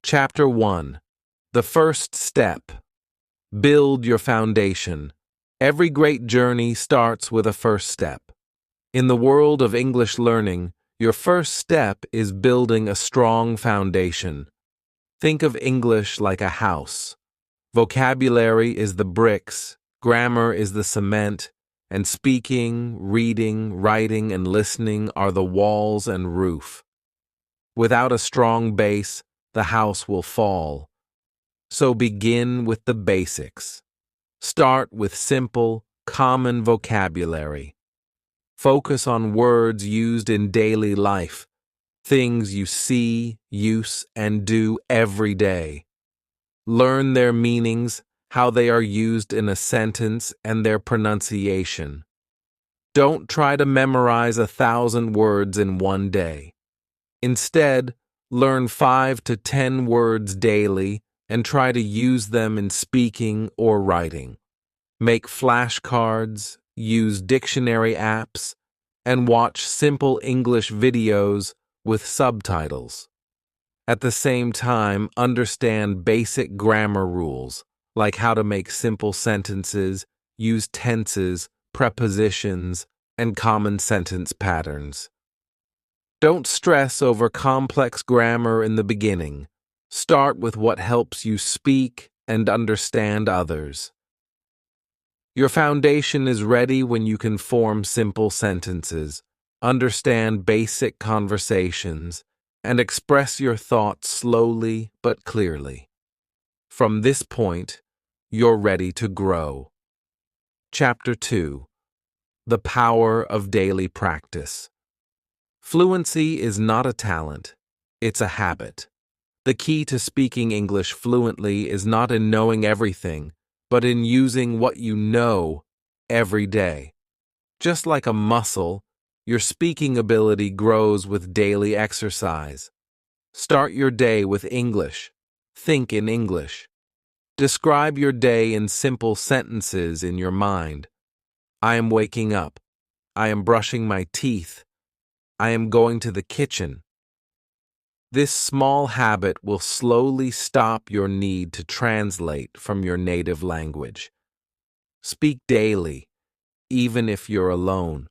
Chapter 1. The First Step. Build your foundation. Every great journey starts with a first step. In the world of English learning, your first step is building a strong foundation. Think of English like a house. Vocabulary is the bricks, grammar is the cement, and speaking, reading, writing, and listening are the walls and roof. Without a strong base, the house will fall. So begin with the basics. Start with simple, common vocabulary. Focus on words used in daily life, things you see, use, and do every day. Learn their meanings, how they are used in a sentence, and their pronunciation. Don't try to memorize 1,000 words in one day. Instead, learn 5 to 10 words daily and try to use them in speaking or writing. Make flashcards, use dictionary apps, and watch simple English videos with subtitles. At the same time, understand basic grammar rules, like how to make simple sentences, use tenses, prepositions, and common sentence patterns. Don't stress over complex grammar in the beginning. Start with what helps you speak and understand others. Your foundation is ready when you can form simple sentences, understand basic conversations, and express your thoughts slowly but clearly. From this point, you're ready to grow. Chapter 2. The Power of Daily Practice. Fluency is not a talent, it's a habit. The key to speaking English fluently is not in knowing everything, but in using what you know every day. Just like a muscle, your speaking ability grows with daily exercise. Start your day with English. Think in English. Describe your day in simple sentences in your mind. I am waking up. I am brushing my teeth. I am going to the kitchen. This small habit will slowly stop your need to translate from your native language. Speak daily, even if you're alone.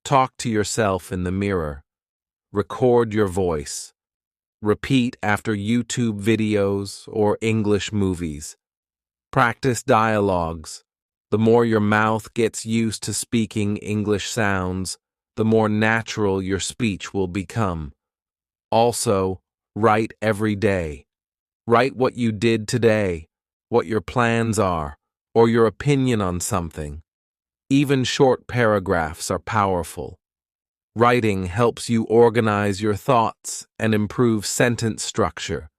Talk to yourself in the mirror. Record your voice. Repeat after YouTube videos or English movies. Practice dialogues. The more your mouth gets used to speaking English sounds, the more natural your speech will become. Also, write every day. Write what you did today, what your plans are, or your opinion on something. Even short paragraphs are powerful. Writing helps you organize your thoughts and improve sentence structure.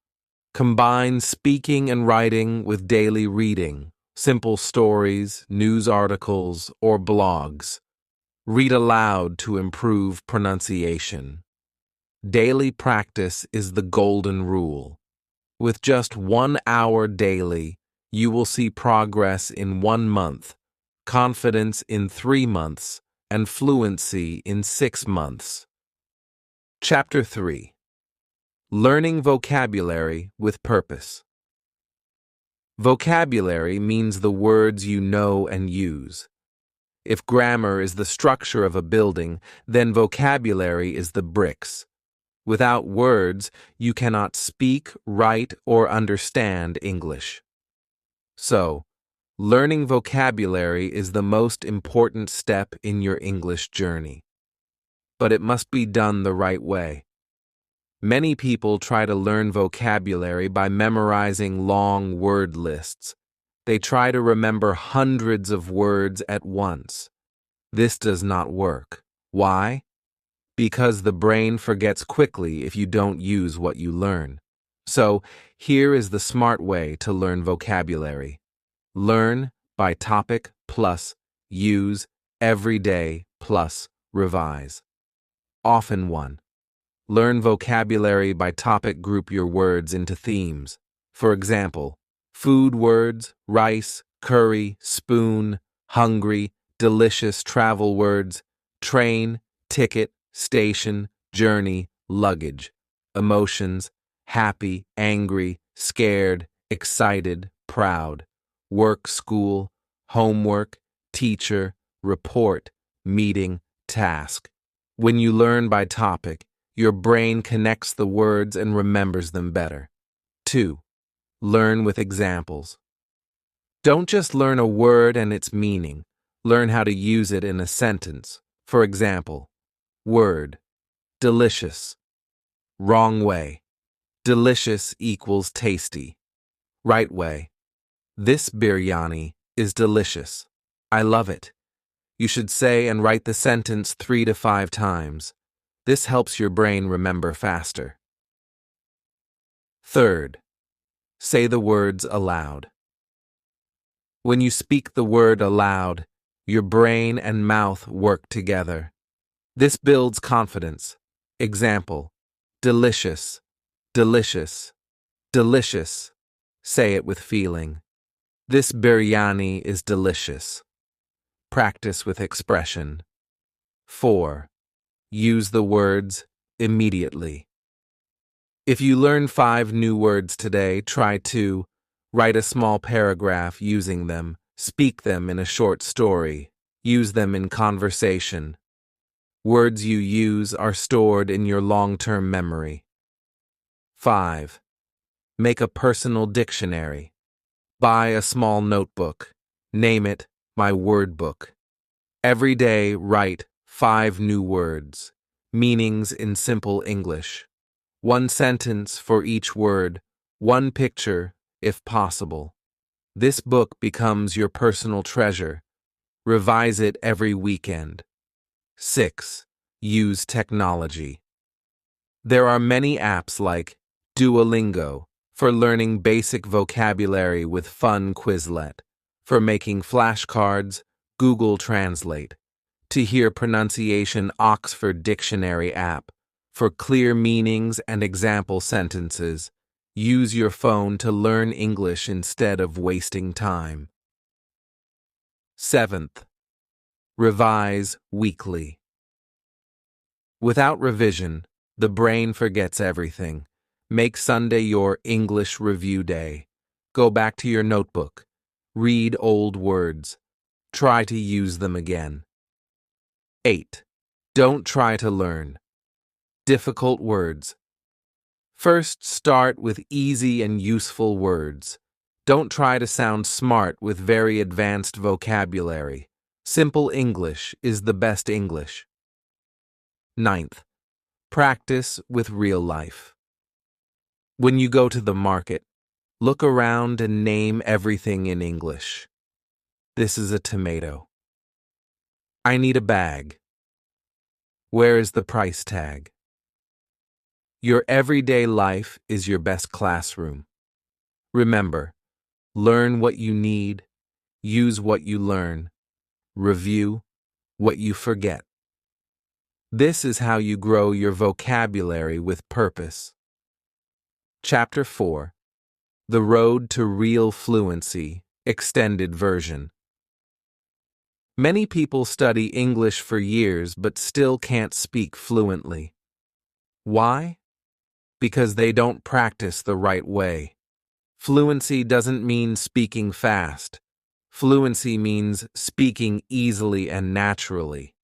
Combine speaking and writing with daily reading, simple stories, news articles, or blogs. Read aloud to improve pronunciation. Daily practice is the golden rule. With just 1 hour daily, you will see progress in 1 month, confidence in 3 months, and fluency in 6 months. Chapter 3. Learning vocabulary with purpose. Vocabulary means the words you know and use. If grammar is the structure of a building, then vocabulary is the bricks. Without words, you cannot speak, write, or understand English. So, learning vocabulary is the most important step in your English journey. But it must be done the right way. Many people try to learn vocabulary by memorizing long word lists. They try to remember hundreds of words at once. This does not work. Why? Because the brain forgets quickly if you don't use what you learn. So, here is the smart way to learn vocabulary. Learn by topic plus use every day plus revise. Often 1. Learn vocabulary by topic. Group your words into themes. For example, food words, rice, curry, spoon, hungry, delicious. Travel words, train, ticket, station, journey, luggage. Emotions, happy, angry, scared, excited, proud. Work, school, homework, teacher, report, meeting, task. When you learn by topic, your brain connects the words and remembers them better. 2. Learn with examples. Don't just learn a word and its meaning. Learn how to use it in a sentence. For example, word, delicious. Wrong way. Delicious equals tasty. Right way. This biryani is delicious. I love it. You should say and write the sentence 3 to 5 times. This helps your brain remember faster. Third, say the words aloud. When you speak the word aloud, your brain and mouth work together. This builds confidence. Example, delicious, delicious, delicious. Say it with feeling. This biryani is delicious. Practice with expression. 4. Use the words immediately. If you learn 5 new words today, try to write a small paragraph using them, speak them in a short story, use them in conversation. Words you use are stored in your long-term memory. 5. Make a personal dictionary. Buy a small notebook. Name it My Word Book. Every day, write 5 new words, meanings in simple English. 1 sentence for each word, 1 picture, if possible. This book becomes your personal treasure. Revise it every weekend. 6. Use technology. There are many apps like Duolingo for learning basic vocabulary with fun Quizlet, for making flashcards, Google Translate, to hear pronunciation Oxford Dictionary app, for clear meanings and example sentences. Use your phone to learn English instead of wasting time. 7th, revise weekly. Without revision, the brain forgets everything. Make Sunday your English review day. Go back to your notebook. Read old words. Try to use them again. 8. Don't try to learn difficult words. First, start with easy and useful words. Don't try to sound smart with very advanced vocabulary. Simple English is the best English. 9th, practice with real life. When you go to the market, look around and name everything in English. This is a tomato. I need a bag. Where is the price tag? Your everyday life is your best classroom. Remember, learn what you need, use what you learn, review what you forget. This is how you grow your vocabulary with purpose. Chapter 4. The Road to Real Fluency, Extended Version. Many people study English for years but still can't speak fluently. Why? Because they don't practice the right way. Fluency doesn't mean speaking fast. Fluency means speaking easily and naturally.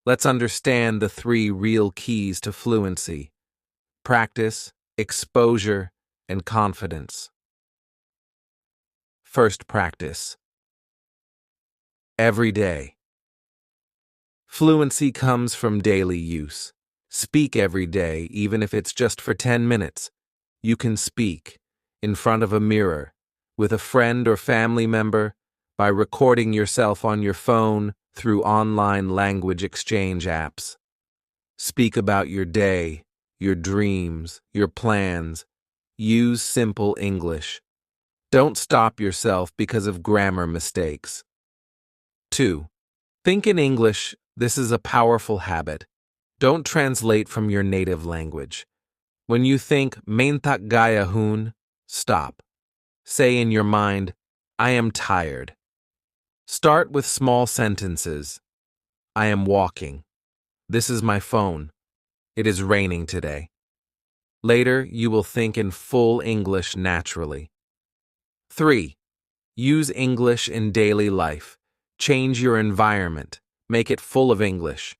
Let's understand the 3 real keys to fluency: practice, exposure, and confidence. First, practice. Every day. Fluency comes from daily use. Speak every day, even if it's just for 10 minutes. You can speak in front of a mirror, with a friend or family member, by recording yourself on your phone, through online language exchange apps. Speak about your day, your dreams, your plans. Use simple English. Don't stop yourself because of grammar mistakes. 2. Think in English. This is a powerful habit. Don't translate from your native language. When you think, "Maintak gaya hun," stop. Say in your mind, "I am tired." Start with small sentences. I am walking. This is my phone. It is raining today. Later, you will think in full English naturally. 3. Use English in daily life. Change your environment. Make it full of English.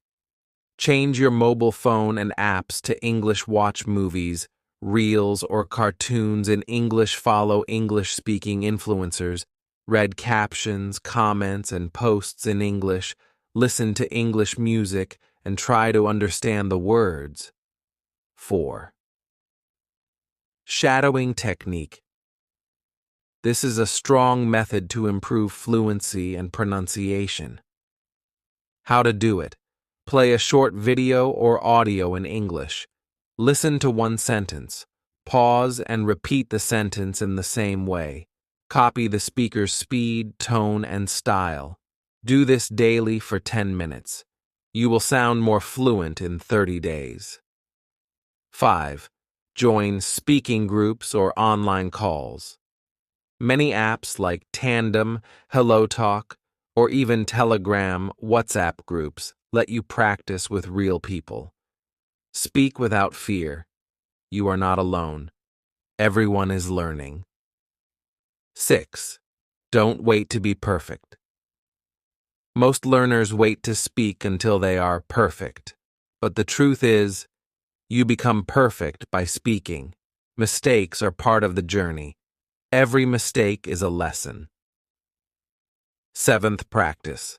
Change your mobile phone and apps to English. Watch movies, reels, or cartoons in English. Follow English-speaking influencers. Read captions, comments, and posts in English. Listen to English music and try to understand the words. 4. Shadowing technique. This is a strong method to improve fluency and pronunciation. How to do it. Play a short video or audio in English. Listen to one sentence. Pause and repeat the sentence in the same way. Copy the speaker's speed, tone, and style. Do this daily for 10 minutes. You will sound more fluent in 30 days. 5. Join speaking groups or online calls. Many apps like Tandem, HelloTalk, or even Telegram, WhatsApp groups let you practice with real people. Speak without fear. You are not alone. Everyone is learning. 6. Don't wait to be perfect. Most learners wait to speak until they are perfect. But the truth is, you become perfect by speaking. Mistakes are part of the journey. Every mistake is a lesson. 7th practice.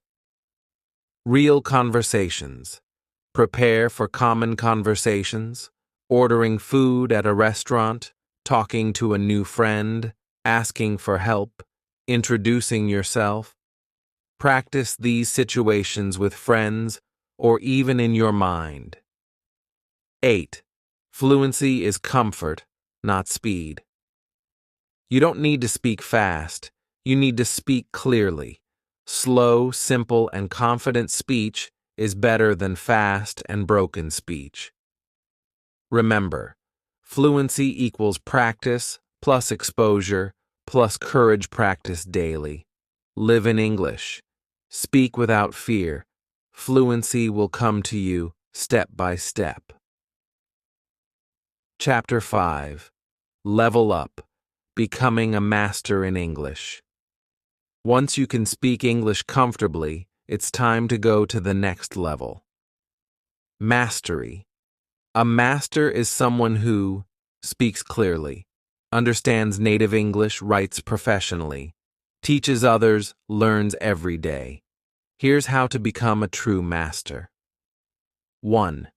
Real conversations. Prepare for common conversations, ordering food at a restaurant, talking to a new friend, asking for help, introducing yourself. Practice these situations with friends or even in your mind. 8. Fluency is comfort, not speed. You don't need to speak fast. You need to speak clearly. Slow, simple, and confident speech is better than fast and broken speech. Remember, fluency equals practice plus exposure plus courage. Practice daily. Live in English. Speak without fear. Fluency will come to you step by step. Chapter 5. Level Up. Becoming a master in English. Once you can speak English comfortably, it's time to go to the next level. Mastery. A master is someone who speaks clearly, understands native English, writes professionally, teaches others, learns every day. Here's how to become a true master. 1.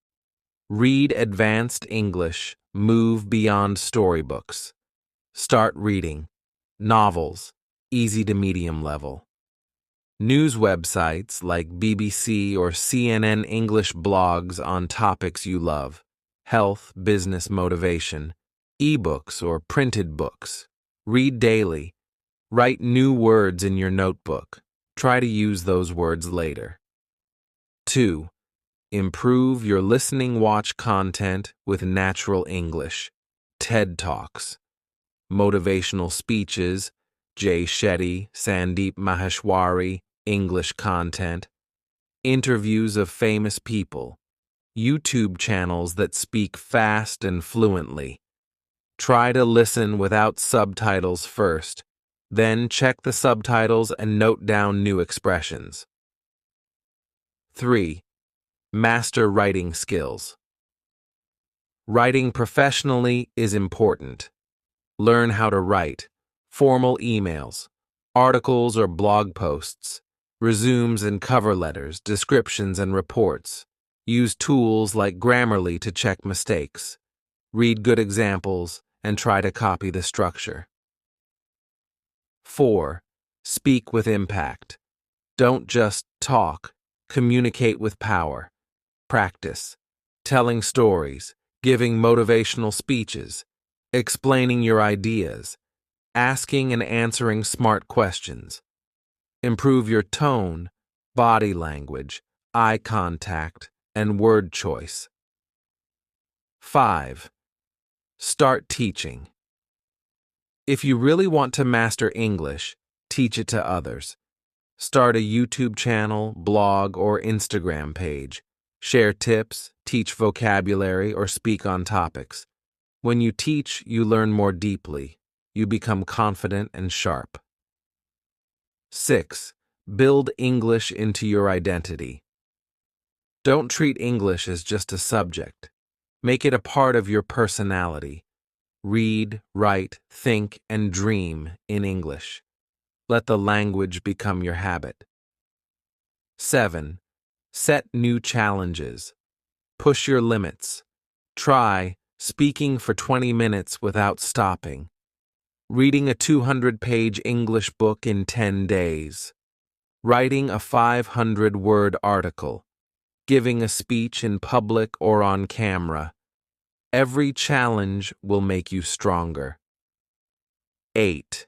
Read advanced English. Move beyond storybooks. Start reading novels, easy to medium level. News websites like BBC or CNN, English blogs on topics you love, health, business, motivation, ebooks or printed books. Read daily. Write new words in your notebook. Try to use those words later. 2. Improve your listening. Watch content with natural English. TED Talks. Motivational speeches, Jay Shetty, Sandeep Maheshwari, English content, interviews of famous people, YouTube channels that speak fast and fluently. Try to listen without subtitles first, then check the subtitles and note down new expressions. 3. Master writing skills. Writing professionally is important. Learn how to write formal emails, articles or blog posts, resumes and cover letters, descriptions and reports. Use tools like Grammarly to check mistakes. Read good examples and try to copy the structure. 4. Speak with impact. Don't just talk, communicate with power. Practice telling stories, giving motivational speeches, explaining your ideas, asking and answering smart questions. Improve your tone, body language, eye contact, and word choice. 5. Start teaching. If you really want to master English, teach it to others. Start a YouTube channel, blog, or Instagram page. Share tips, teach vocabulary, or speak on topics. When you teach, you learn more deeply. You become confident and sharp. 6. Build English into your identity. Don't treat English as just a subject. Make it a part of your personality. Read, write, think, and dream in English. Let the language become your habit. 7. Set new challenges. Push your limits. Try speaking for 20 minutes without stopping. Reading a 200-page English book in 10 days. Writing a 500-word article. Giving a speech in public or on camera. Every challenge will make you stronger. 8.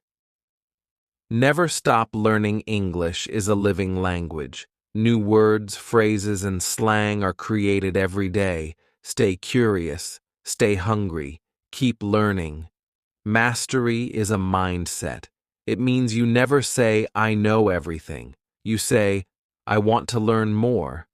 Never stop learning. English is a living language. New words, phrases, and slang are created every day. Stay curious, stay hungry, keep learning. Mastery is a mindset. It means you never say, "I know everything." You say, "I want to learn more."